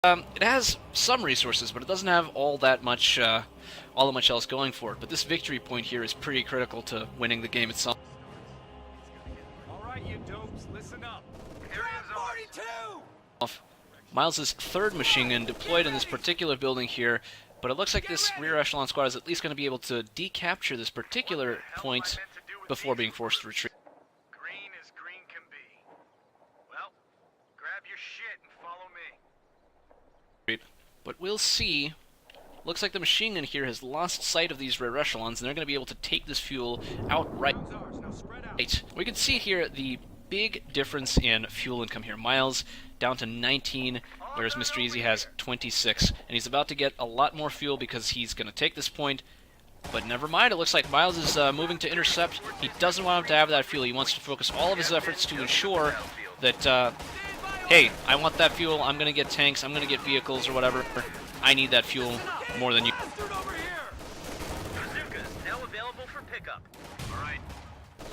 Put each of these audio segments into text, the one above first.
It has some resources, but it doesn't have all that much else going for it. But this victory point here is pretty critical to winning the game itself. All right, you dopes, listen up. Area's 42. Miles' third machine gun deployed in this particular building here, but it looks like this rear echelon squad is at least going to be able to decapture this particular point before being forced to retreat. Green as green can be. Well, grab your shit and follow me. But we'll see. Looks like the machine gun here has lost sight of these rear echelons, and they're going to be able to take this fuel outright. We can see here the big difference in fuel income here. Miles down to 19, whereas MisterEasy has 26. And he's about to get a lot more fuel because he's going to take this point. But never mind, it looks like Miles is moving to intercept. He doesn't want him to have that fuel. He wants to focus all of his efforts to ensure that, hey, I want that fuel, I'm going to get tanks, I'm going to get vehicles or whatever. I need that fuel more than you. Bazookas now available for pickup. All right,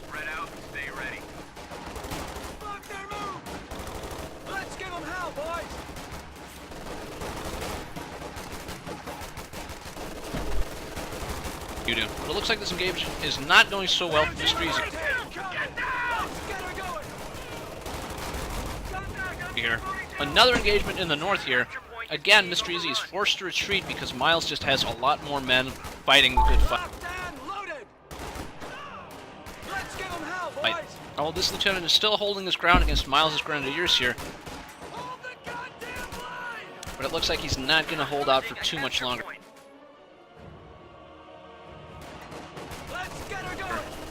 spread out and stay ready. Fuck their move! Let's give them hell, boys! You do. But it looks like this engagement is not going so well for MisterEasy. Here. Another engagement in the north here. Again, MisterEasy is forced to retreat because Miles just has a lot more men fighting the good fight. Oh, this lieutenant is still holding his ground against Miles' grenadiers here. But it looks like he's not going to hold out for too much longer.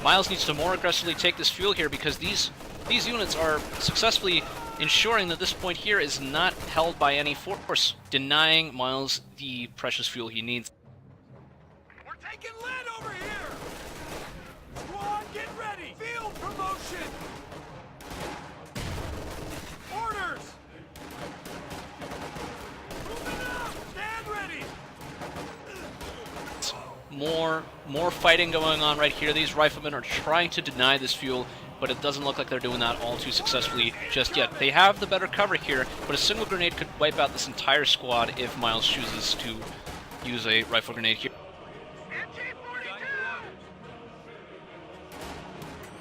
Miles needs to more aggressively take this fuel here because these units are successfully ensuring that this point here is not held by any force, denying Miles the precious fuel he needs. We're taking lead over here! Squad, get ready! Field promotion! Orders! Moving up! Stand ready! More fighting going on right here. These riflemen are trying to deny this fuel, but it doesn't look like they're doing that all too successfully just yet. They have the better cover here, but a single grenade could wipe out this entire squad if Miles chooses to use a rifle grenade here.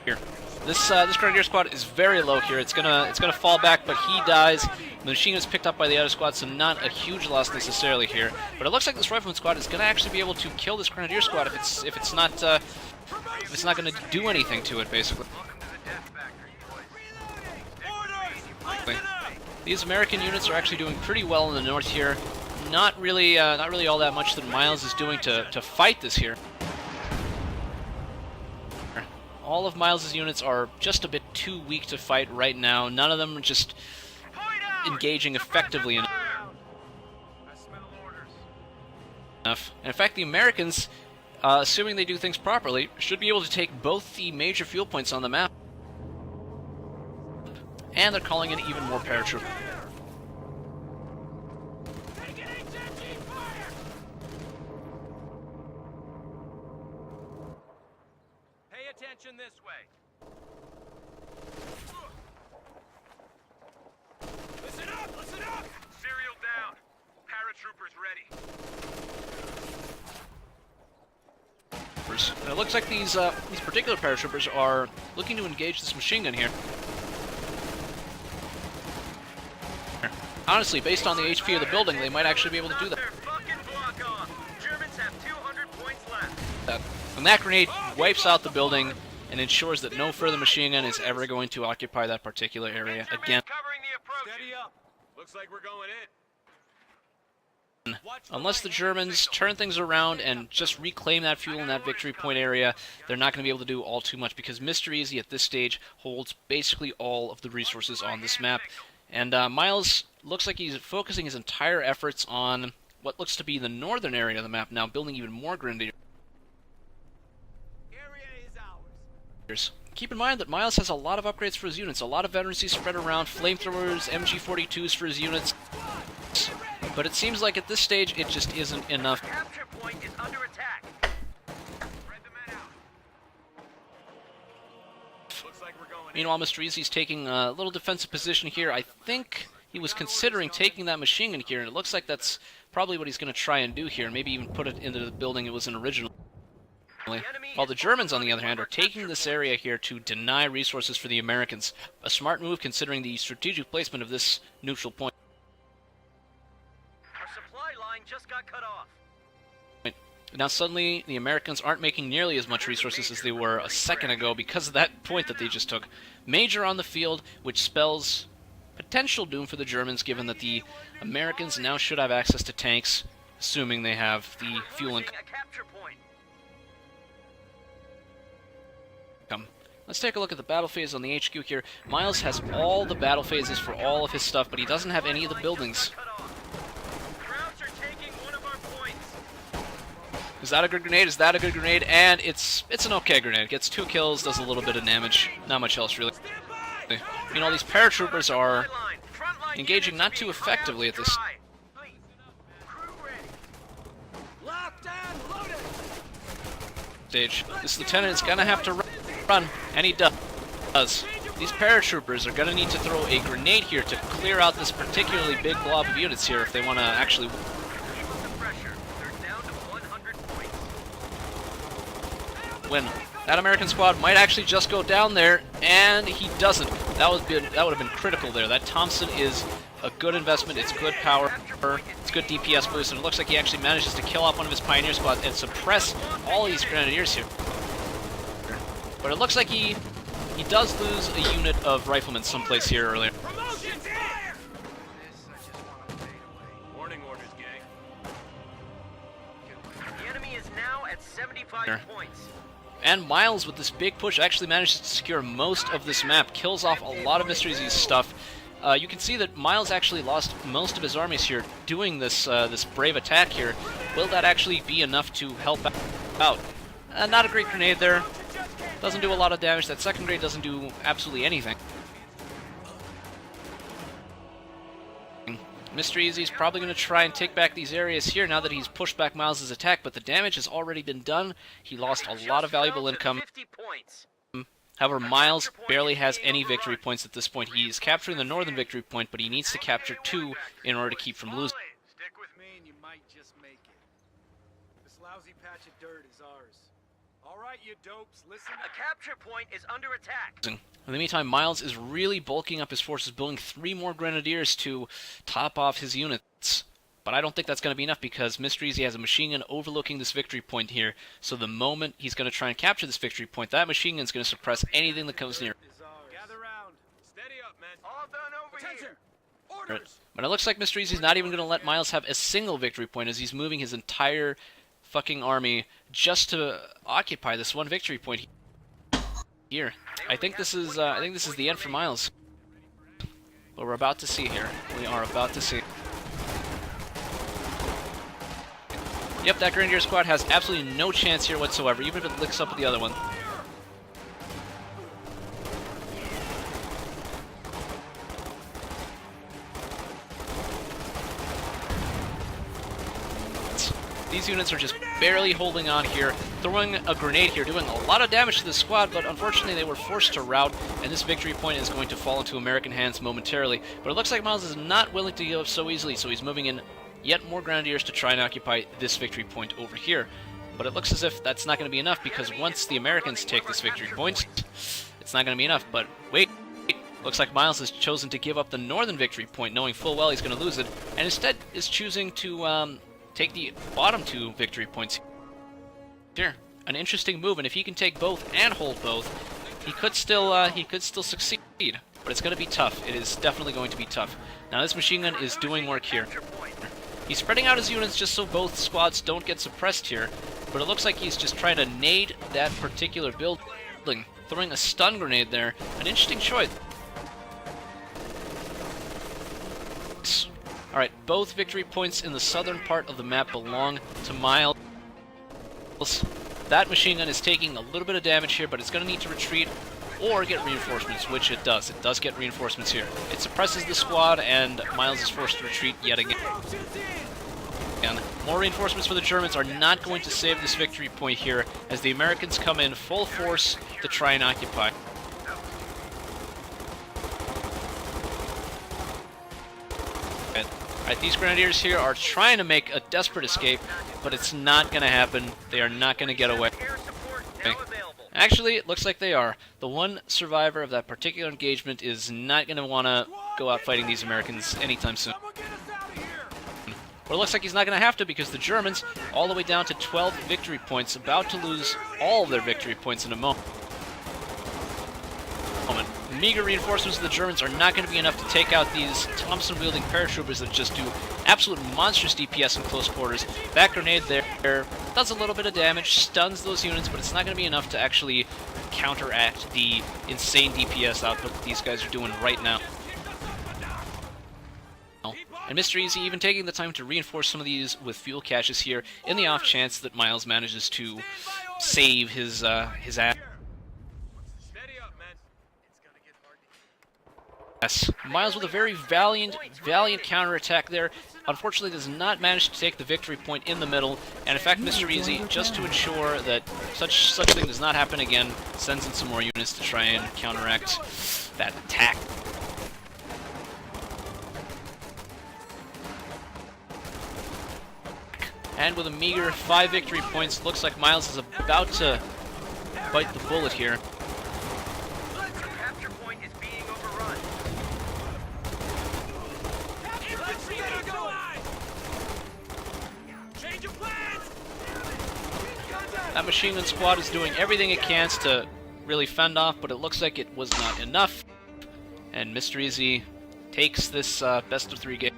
Here. This grenadier squad is very low here. It's gonna fall back, but he dies. The machine is picked up by the other squad, so not a huge loss necessarily here. But it looks like this rifleman squad is gonna actually be able to kill this grenadier squad if it's not gonna do anything to it, basically. These American units are actually doing pretty well in the north here. Not really all that much that Miles is doing to fight this here. All of Miles' units are just a bit too weak to fight right now. None of them are just engaging effectively enough. And in fact, the Americans, assuming they do things properly, should be able to take both the major fuel points on the map. And they're calling in even more paratroopers. Pay attention this way. Listen up! Listen up! Serial down. Paratroopers ready. And it looks like these particular paratroopers are looking to engage this machine gun here. Honestly, based on the HP of the building, they might actually be able to do that. Germans have 200 points left. And that grenade wipes out the building and ensures that no further machine gun is ever going to occupy that particular area again. Covering the approach. Steady up. Looks like we're going in. Unless the Germans turn things around and just reclaim that fuel in that victory point area, they're not going to be able to do all too much because MisterEasy at this stage holds basically all of the resources on this map. And Miles looks like he's focusing his entire efforts on what looks to be the northern area of the map now, building even more grenadiers. Area is ours. Keep in mind that Miles has a lot of upgrades for his units, a lot of veterancy spread around, flamethrowers, MG42s for his units. But it seems like at this stage it just isn't enough. Capture point is under attack. Spread the men out. Looks like we're going in. Meanwhile, MisterEasy's taking a little defensive position here. I think he was considering taking that machine gun here, and it looks like that's probably what he's going to try and do here, maybe even put it into the building it was in originally. While the Germans, on the other hand, are taking this area here to deny resources for the Americans. A smart move considering the strategic placement of this neutral point. Our supply line just got cut off. Now suddenly, the Americans aren't making nearly as much resources as they were a second ago because of that point that they just took. Major on the field, which spells potential doom for the Germans, given that the Americans now should have access to tanks, assuming they have the fuel and... Let's take a look at the battle phase on the HQ here. Miles has all the battle phases for all of his stuff, but he doesn't have any of the buildings. Is that a good grenade? Is that a good grenade? And it's an okay grenade. Gets 2 kills, does a little bit of damage. Not much else, really. You know, these paratroopers are engaging not too effectively at this stage. This lieutenant is going to have to run, and he does. These paratroopers are going to need to throw a grenade here to clear out this particularly big blob of units here if they want to actually... win. That American squad might actually just go down there, and he doesn't. That would have been critical there. That Thompson is a good investment. It's good power. It's good DPS boost, and it looks like he actually manages to kill off one of his Pioneer squads and suppress all these Grenadiers here. But it looks like he does lose a unit of riflemen someplace here earlier. Warning orders, gang. The enemy is now at 75 points. And Miles, with this big push, actually manages to secure most of this map, kills off a lot of MisterEasy's stuff. You can see that Miles actually lost most of his armies here doing this this brave attack here. Will that actually be enough to help out? Not a great grenade there. Doesn't do a lot of damage. That second grenade doesn't do absolutely anything. MisterEasy's probably going to try and take back these areas here now that he's pushed back Miles' attack, but the damage has already been done. He lost a lot of valuable income. However, Miles barely has any victory points at this point. He's capturing the northern victory point, but he needs to capture 2 in order to keep from losing. Stick with me and you might just make it. This lousy patch of dirt is ours. All right, you dopes, listen. A capture point is under attack. In the meantime, Miles is really bulking up his forces, building 3 more Grenadiers to top off his units. But I don't think that's going to be enough because MisterEasy has a machine gun overlooking this victory point here. So the moment he's going to try and capture this victory point, that machine gun is going to suppress anything that comes near. Gather round. Steady up, men. All done over here. Orders. But it looks like MisterEasy's not even going to let Miles have a single victory point as he's moving his entire fucking army just to occupy this one victory point here. I think this is the end for Miles. But we're about to see here. We are about to see. Yep, that Grenadier squad has absolutely no chance here whatsoever, even if it licks up with the other one. These units are just barely holding on here, throwing a grenade here, doing a lot of damage to the squad, but unfortunately they were forced to rout, and this victory point is going to fall into American hands momentarily. But it looks like Miles is not willing to give up so easily, so he's moving in yet more Grenadiers to try and occupy this victory point over here. But it looks as if that's not going to be enough, because once the Americans take this victory point, it's not going to be enough. But wait, looks like Miles has chosen to give up the northern victory point, knowing full well he's going to lose it, and instead is choosing to take the bottom 2 victory points here. An interesting move, and if he can take both and hold both, he could still succeed. But it's going to be tough. It is definitely going to be tough. Now this machine gun is doing work here. He's spreading out his units just so both squads don't get suppressed here, but it looks like he's just trying to nade that particular building, throwing a stun grenade there. An interesting choice. Alright, both victory points in the southern part of the map belong to Miles. That machine gun is taking a little bit of damage here, but it's going to need to retreat or get reinforcements, which it does. It does get reinforcements here. It suppresses the squad, and Miles is forced to retreat yet again. And more reinforcements for the Germans are not going to save this victory point here, as the Americans come in full force to try and occupy. Alright, these Grenadiers here are trying to make a desperate escape, but it's not going to happen. They are not going to get away. Air support now available. Actually, it looks like they are. The one survivor of that particular engagement is not going to want to go out fighting these Americans anytime soon. Someone get us out of here! But it looks like he's not going to have to, because the Germans, all the way down to 12 victory points, about to lose all of their victory points in a moment. Meager reinforcements of the Germans are not going to be enough to take out these Thompson-wielding paratroopers that just do absolute monstrous DPS in close quarters. That grenade there does a little bit of damage, stuns those units, but it's not going to be enough to actually counteract the insane DPS output that these guys are doing right now. And MisterEasy even taking the time to reinforce some of these with fuel caches here, in the off chance that Miles manages to save his ass. Steady up, men. It's gonna get hard to Yes, Miles with a very valiant counterattack there. Unfortunately, does not manage to take the victory point in the middle, and in fact, MisterEasy, just to ensure that such thing does not happen again, sends in some more units to try and counteract that attack. And with a meager 5 victory points, looks like Miles is about to bite the bullet here. The capture point is being overrun. change of plans! That machine gun squad is doing everything it can to really fend off, but it looks like it was not enough. And MisterEasy takes this best of 3 game.